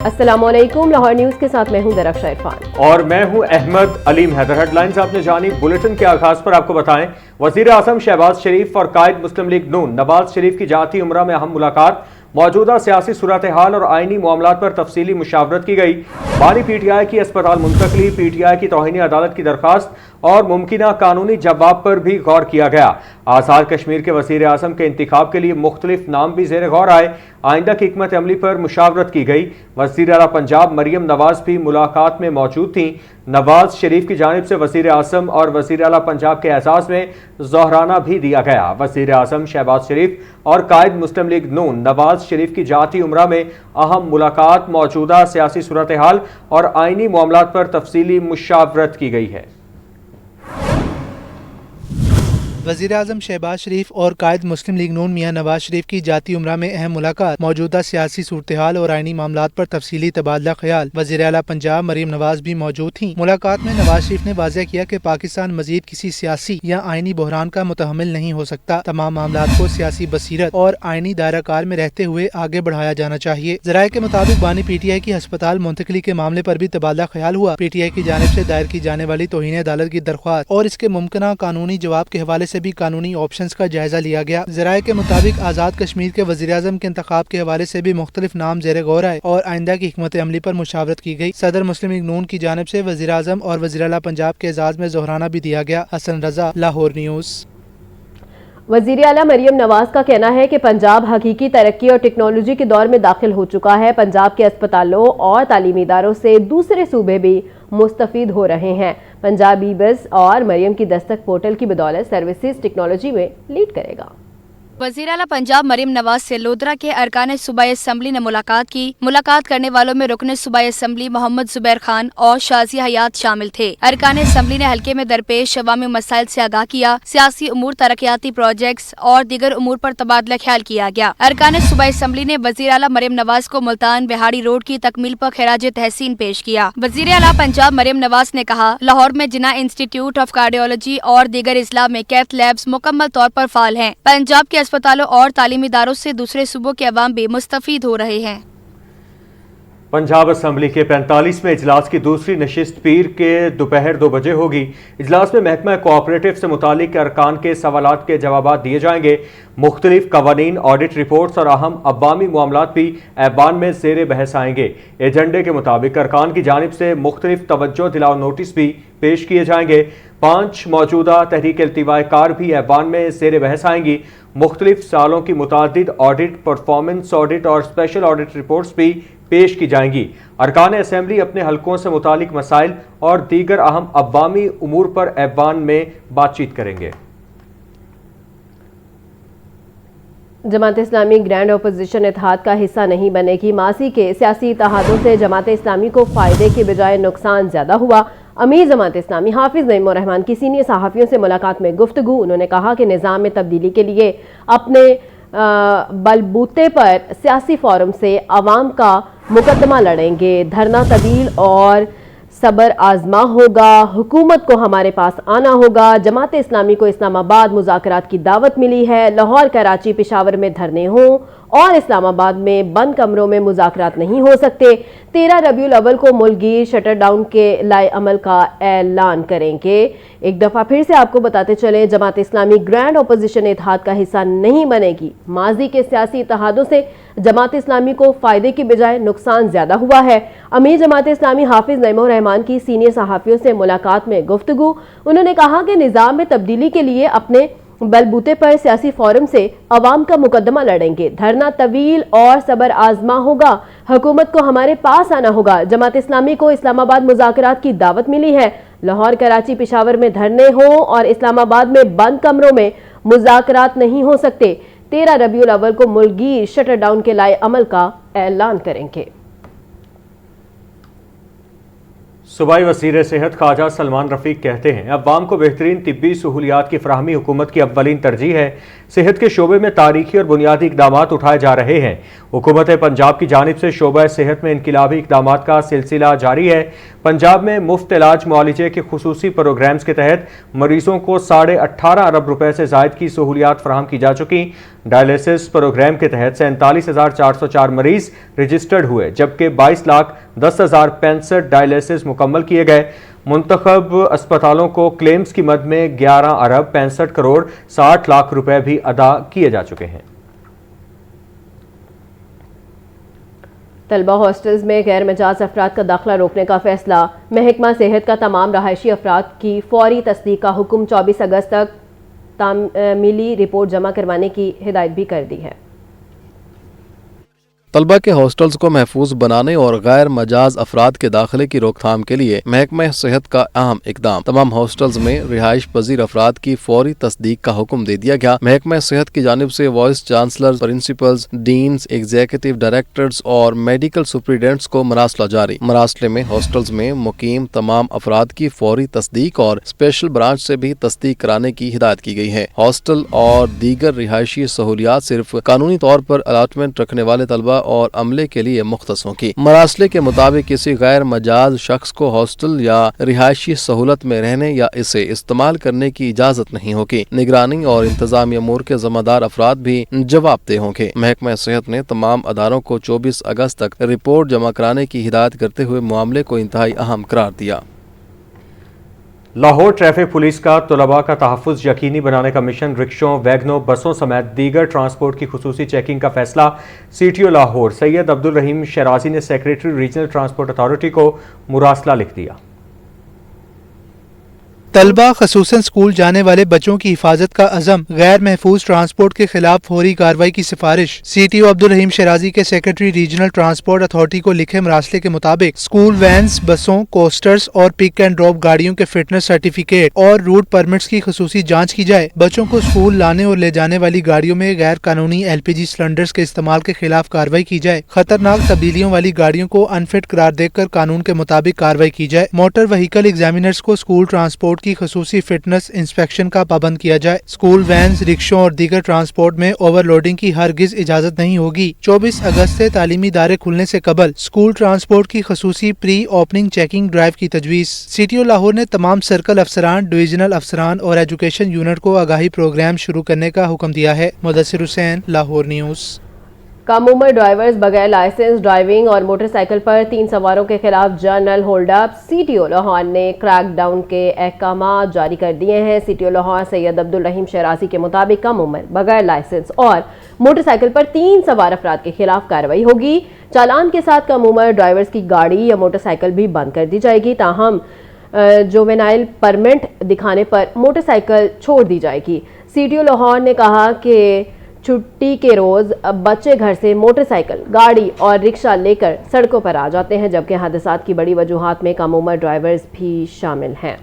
अस्सलामुअलैकुम, लाहौर न्यूज के साथ मैं हूं दरख्शा इरफान और मैं हूं अहमद अलीम हैदर। हेडलाइंस आपने जानी। बुलेटिन के आगाज पर आपको बताएं, वजीर आजम शहबाज शरीफ और कायद मुस्लिम लीग नून नवाज शरीफ की जाती उम्रा में अहम मुलाकात। मौजूदा सियासी सूरत हाल और आईनी मामलात पर तफसीली मुशावरत की गई। बानी पीटीआई की अस्पताल मुंतकली, पीटीआई की तौहीनी अदालत की दरखास्त और मुमकिना कानूनी जवाब पर भी गौर किया गया। आज़ाद कश्मीर के वजीर आजम के इंतखाब के लिए मुख्तलिफ नाम भी जेर गौर आए। आइंदा की हिकमत अमली पर मुशावरत की गई। वज़ीर आला पंजाब मरियम नवाज भी मुलाकात में मौजूद थीं। नवाज शरीफ की जानिब से वज़ीर आज़म और वज़ीर आला पंजाब के एजाज़ में ज़ोहराना भी दिया गया। वज़ीर आज़म शहबाज शरीफ और कायद मुस्लिम लीग नून नवाज शरीफ की जाती उम्रा में अहम मुलाकात। मौजूदा सियासी सूरत हाल और आइनी मामलात पर तफसीली मुशावरत की गई है। वज़ीर आज़म शहबाज शरीफ और कायद मुस्लिम लीग नून मियां नवाज शरीफ की जाती उम्रा में अहम मुलाकात। मौजूदा सियासी सूरत हाल और आईनी मामलात पर तफसीली तबादला ख्याल। वज़ीर आला पंजाब मरियम नवाज भी मौजूद थीं। मुलाकात में नवाज शरीफ ने वाज़ेह किया कि पाकिस्तान मजीद किसी सियासी या आईनी बहरान का मुतहम्मिल नहीं हो सकता। तमाम मामलात को सियासी बसीरत और आईनी दायरा कार में रहते हुए आगे बढ़ाया जाना चाहिए। ज़राए के मुताबिक बानी पीटीआई की अस्पताल मुंतकली के मामले पर भी तबादला ख्याल हुआ। पीटीआई की जानिब से दायर की जाने वाली तौहीन अदालत की दरख्वास्त और इसके मुमकिना कानूनी जवाब के हवाले से भी कानूनी ऑप्शंस का जायजा लिया गया। ज़राए के मुताबिक आज़ाद कश्मीर के वज़ीर आज़म के इंतखाब के हवाले से भी मुख्तलिफ नाम ज़ेर गौर आए और आइंदा की हिकमत अमली पर मुशावरत की गई। सदर मुस्लिम लीग नून की जानिब से वज़ीर आज़म और वज़ीर आला पंजाब के एजाज़ में ज़ोहराना भी दिया गया। हसन रजा, लाहौर न्यूज़। वज़ीर आला मरियम नवाज का कहना है कि पंजाब हकीकी तरक्की और टेक्नोलॉजी के दौर में दाखिल हो चुका है। पंजाब के अस्पतालों और तालीमी इदारों से दूसरे सूबे भी मुस्तफीद हो रहे हैं। पंजाब ई बस और मरियम की दस्तक पोर्टल की बदौलत सर्विसेज टेक्नोलॉजी में लीड करेगा। वज़ीर आला पंजाब मरियम नवाज से लोधरा के अरकान सूबाई असम्बली ने मुलाकात की। मुलाकात करने वालों में रुकन सूबाई असम्बली मोहम्मद जुबैर खान और शाजिया हयात शामिल थे। अरकान असम्बली ने हल्के में दरपेश अवामी मसाइल से आगाह किया। सियासी उमूर, तरक्याती प्रोजेक्ट्स और दीगर उमूर पर तबादला ख्याल किया गया। अरकान सूबाई असम्बली ने वज़ीर आला मरियम नवाज को मुल्तान बिहाड़ी रोड की तकमील पर खिराज तहसीन पेश किया। वज़ीर आला पंजाब मरियम नवाज ने कहा, लाहौर में जिन्ना इंस्टीट्यूट ऑफ कार्डियोलॉजी और दीगर इस्लाम में कैथ लैब्स मुकम्मल तौर पर फाल हैं। पंजाब के अस्पतालों और तालीमी इदारों से दूसरे सूबों के अवाम भी मुस्तफीद हो रहे हैं। पंजाब असम्बली के 45वें इजलास की दूसरी नशिस्त पीर के दोपहर 2 बजे होगी। इजलास में महकमा कोऑपरेटिव से मुतालिक अरकान के सवालात के जवाब दिए जाएंगे। मुख्तलिफ कवानीन, ऑडिट रिपोर्ट्स और अहम अवामी मामलात भी ऐवान में ज़ेर बहस आएंगे। एजेंडे के मुताबिक अरकान की जानिब से मुख्तलिफ तवज्जो दिलाओ नोटिस भी पेश किए जाएंगे। 5 मौजूदा तहरीक इल्तिवाए कार भी ऐवान में ज़ेर बहस आएंगी। मुख्तलिफ सालों की मुतादिद ऑडिट, परफॉर्मेंस ऑडिट और स्पेशल ऑडिट रिपोर्ट्स भी पेश की जाएंगी। अरकान असम्बली अपने हलकों से मुतालिक मसाइल और दीगर अहम अवामी उमूर पर ऐवान में बातचीत करेंगे। जमात इस्लामी ग्रैंड अपोजिशन इत्तेहाद का हिस्सा नहीं बनेगी। मासी के सियासी इत्तेहादों से जमात इस्लामी को फायदे के बजाय नुकसान ज्यादा हुआ। अमीर जमात इस्लामी हाफिज नईमुर रहमान की सीनियर सहाफ़ियों से मुलाकात में गुफ्तगू। उन्होंने कहा कि निज़ाम में तब्दीली के लिए अपने बलबूते पर सियासी फोरम से अवाम का मुकदमा लड़ेंगे। धरना तवील और सब्र आजमा होगा। हुकूमत को हमारे पास आना होगा। जमात इस्लामी को इस्लामाबाद मुज़ाकरात की दावत मिली है। लाहौर, कराची, पेशावर में धरने हों और इस्लामाबाद में बंद कमरों में मुज़ाकरात नहीं हो सकते। 13 रबीउल अव्वल को मुल्कगीर शटर डाउन के लाए अमल का ऐलान करेंगे। एक दफ़ा फिर से आपको बताते चले, जमात इस्लामी ग्रैंड अपोजिशन इत्तेहाद का हिस्सा नहीं बनेगी। माजी के सियासी इत्तेहादों से जमात इस्लामी को फायदे की बजाय नुकसान ज्यादा हुआ है। अमीर जमात इस्लामी हाफिज नईमुर रहमान की सीनियर सहाफ़ियों से मुलाकात में गुफ्तगू। उन्होंने कहा कि निज़ाम में तब्दीली के लिए अपने बलबूते पर सियासी फोरम से अवाम का मुकदमा लड़ेंगे। धरना तवील और सब्र आजमा होगा। हुकूमत को हमारे पास आना होगा। जमात इस्लामी को इस्लामाबाद मुज़ाकरात की दावत मिली है। लाहौर, कराची, पेशावर में धरने हों और इस्लामाबाद में बंद कमरों में मुज़ाकरात नहीं हो सकते। 13 रबीउल अव्वल को मुल्कगीर शटर डाउन के लाए अमल का ऐलान करेंगे। सूबाई वज़ीर सेहत ख्वाजा सलमान रफ़ीक कहते हैं अवाम को बेहतरीन तिब्बी सहूलियात की फराहमी हुकूमत की अव्वलीन तरजीह है। सेहत के शोबे में तारीखी और बुनियादी इकदाम उठाए जा रहे हैं। हुकूमत पंजाब की जानिब से शोबा सेहत में इनकलाबी इकदाम का सिलसिला जारी है। पंजाब में मुफ्त इलाज मुआलजे के खुसूसी प्रोग्राम्स के तहत मरीजों को 18.5 अरब रुपए से जायद की सहूलियात फराहम की जा चुकी। डायलिसिस प्रोग्राम के तहत 47,404 मरीज रजिस्टर्ड हुए, जबकि 22,10,065 डायलिसिस मुकम्मल किए गए। मुंतखब अस्पतालों को क्लेम्स की मद में 11 अरब 65 करोड़ 60 लाख रुपए भी अदा किए जा चुके हैं। तलबा हॉस्टल्स में गैर मिजाज अफराद का दाखिला रोकने का फैसला। महकमा सेहत का तमाम रहायशी अफराद की फौरी तस्दीक का हुक्म 24 अगस्त तक तामीली रिपोर्ट जमा करवाने की हिदायत भी कर दी है। तलबा के हॉस्टल्स को महफूज बनाने और गैर मजाज अफराद के दाखिले की रोकथाम के लिए महकमा सेहत का अहम इकदाम। तमाम हॉस्टल्स में रिहाइश पजीर अफराद की फौरी तस्दीक का हुक्म दे दिया गया। महकमा सेहत की जानिब से vice chancellor, principles, deans, executive directors और मेडिकल सुप्रीडेंट्स को मरासला जारी। मरासले में हॉस्टल्स में मुकीम तमाम अफराद की फौरी तस्दीक और स्पेशल ब्रांच से भी तस्दीक कराने की हिदायत की गई है। हॉस्टल और दीगर रिहायशी सहूलियात सिर्फ कानूनी तौर पर अलाटमेंट रखने वाले तलबा और अमले के लिए मुख्तस होंगी। मरासले के मुताबिक किसी गैर मजाज शख्स को हॉस्टल या रिहायशी सहूलत में रहने या इसे इस्तेमाल करने की इजाजत नहीं होगी। निगरानी और इंतजामी अमूर के जिम्मेदार अफराद भी जवाबदेह होंगे। महकमा सेहत ने तमाम अदारों को 24 अगस्त तक रिपोर्ट जमा कराने की हिदायत करते हुए मामले को इंतहाई अहम करार दिया। लाहौर ट्रैफिक पुलिस का तलबा का तहफ़्फ़ुज़ यकीनी बनाने का मिशन रिक्शों, वैगनों, बसों समेत दीगर ट्रांसपोर्ट की खुसूसी चेकिंग का फैसला। CTO लाहौर सैयद अब्दुल रहीम शराजी ने सेक्रेटरी रीजनल ट्रांसपोर्ट अथॉरिटी को मुरासला लिख दिया। तलबा खसूसन स्कूल जाने वाले बच्चों की हिफाजत का अज़म, गैर महफूज ट्रांसपोर्ट के खिलाफ फौरी कार्रवाई की सिफारिश। CTO अब्दुल रहीम शराजी के सेक्रेटरी रीजनल ट्रांसपोर्ट अथॉरिटी को लिखे मरासले के मुताबिक स्कूल वैन्स, बसों, कोस्टर्स और पिक एंड ड्रॉप गाड़ियों के फिटनेस सर्टिफिकेट और रूट परमिट्स की खुसूसी जांच की जाए। बच्चों को स्कूल लाने और ले जाने वाली गाड़ियों में गैर कानूनी LPG सिलेंडर्स के इस्तेमाल के खिलाफ कार्रवाई की जाए। खतरनाक तब्दीलियों वाली गाड़ियों को अनफिट करार देकर कानून के मुताबिक कार्रवाई की जाए। मोटर व्हीकल एग्जामिनर्स को स्कूल ट्रांसपोर्ट की खुसूसी फिटनेस इंस्पेक्शन का पाबंद किया जाए। स्कूल वैन्स, रिक्शों और दीगर ट्रांसपोर्ट में ओवरलोडिंग की हरगिज इजाजत नहीं होगी। 24 अगस्त से तालीमी इदारे खुलने से कबल स्कूल ट्रांसपोर्ट की खुसूसी प्री ओपनिंग चेकिंग ड्राइव की तजवीज़। CTO लाहौर ने तमाम सर्कल अफसरान, डिविजनल अफसरान और एजुकेशन यूनिट को आगाही प्रोग्राम शुरू करने का हुक्म दिया है। मुदस्सिर हुसैन, लाहौर न्यूज़। कम उम्र ड्राइवर्स बगैर लाइसेंस ड्राइविंग और मोटरसाइकिल पर 3 सवारों के खिलाफ journal hold up. CTO Lahore ने क्रैकडाउन के अहकाम जारी कर दिए हैं। CTO लाहौर सैयद अब्दुल रहीम शराजी के मुताबिक कम उम्र, बगैर लाइसेंस और मोटरसाइकिल पर 3 सवार अफराद के खिलाफ कार्रवाई होगी। चालान के साथ कम उम्र ड्राइवर्स की गाड़ी या मोटरसाइकिल भी बंद कर दी जाएगी। ताहम जुवेनाइल परमिट दिखाने पर मोटरसाइकिल छोड़ दी जाएगी। CTO लाहौर ने कहा कि छुट्टी के रोज़ बच्चे घर से मोटरसाइकिल, गाड़ी और रिक्शा लेकर सड़कों पर आ जाते हैं, जबकि हादसात की बड़ी वजूहात में कम उम्र ड्राइवर्स भी शामिल हैं।